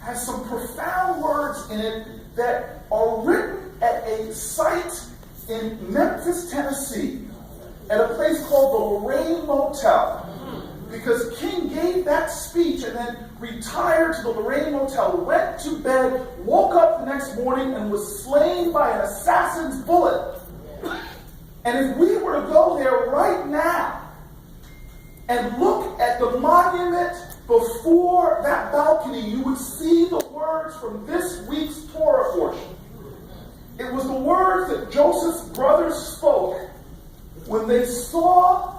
has some profound words in it that are written at a site in Memphis, Tennessee, at a place called the Lorraine Motel. Because King gave that speech and then retired to the Lorraine Motel, went to bed, woke up the next morning, and was slain by an assassin's bullet. And if we were to go there right now and look at the monument before that balcony, you would see the words from this week's Torah portion. It was the words that Joseph's brothers spoke when they saw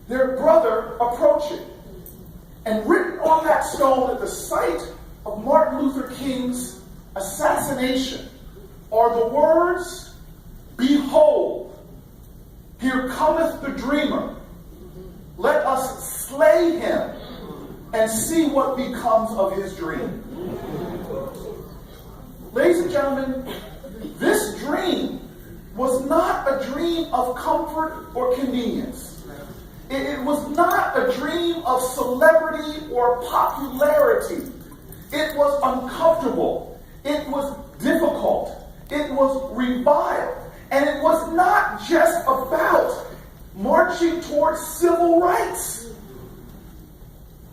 their brother approaching. And written on that stone at the site of Martin Luther King's assassination are the words, "Behold, here cometh the dreamer. Let us slay him and see what becomes of his dream." Ladies and gentlemen, this dream was not a dream of comfort or convenience. It was not a dream of celebrity or popularity. It was uncomfortable. It was difficult. It was reviled. And it was not just about marching towards civil rights.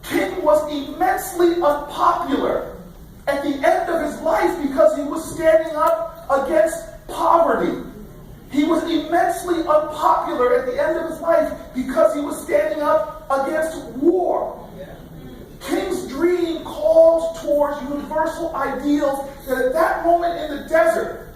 King was immensely unpopular at the end of his life because he was standing up against poverty. He was immensely unpopular at the end of his life because he was standing up against war. King's dream calls towards universal ideals that at that moment in the desert,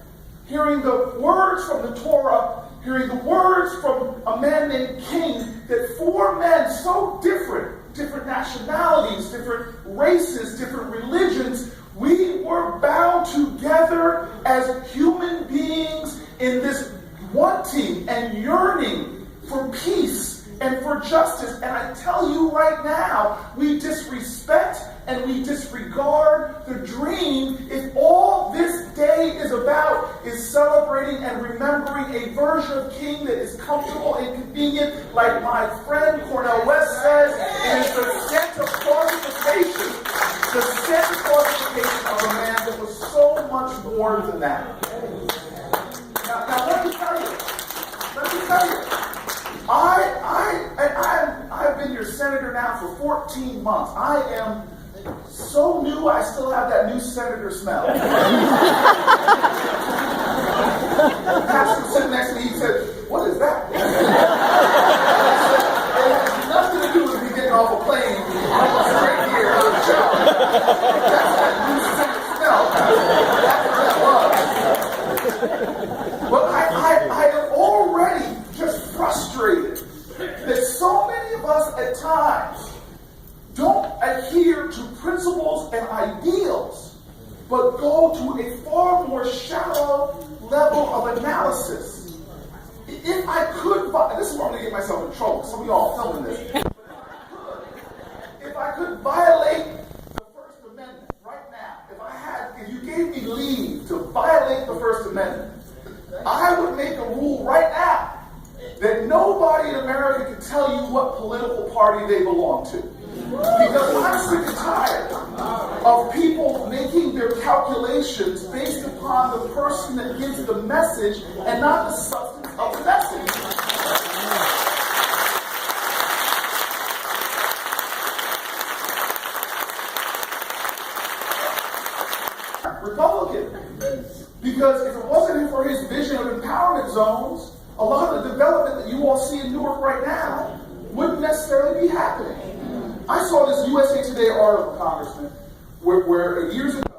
hearing the words from the Torah, hearing the words from a man named King, that four men so different nationalities, different races, different religions, we were bound together as human beings in this wanting and yearning for peace and for justice. And I tell you right now, we disrespect and we disregard the dream if all this day is about is celebrating and remembering a version of King that is comfortable and convenient, like my friend Cornel West says, and it's the scent of qualification. The scent of qualification of a man that was so much more than that. Now let me tell you, I've been your senator now for 14 months. I am so new, I still have that new senator smell. The pastor sitting next to me, he said, "What is that?" I said, "It has nothing to do with me getting off a plane. I'm straight here on the show. That's that new senator smell. That's what that was." But I am already just frustrated that so many of us at times don't adhere to principles and ideals, but go to a far more shallow level of analysis. If I could, this is where I'm going to get myself in trouble. Some of y'all are filming this. If I could violate the First Amendment right now, if you gave me leave to violate the First Amendment, I would make a rule right now that nobody in America can tell you what political party they belong to. Because I'm sick and tired of people making their calculations based upon the person that gives the message and not the substance of the message. Republican. Because if it wasn't for his vision of empowerment zones, a lot of the development that you all see in Newark right now wouldn't necessarily be happening. I saw this USA Today article, Congressman, where years ago,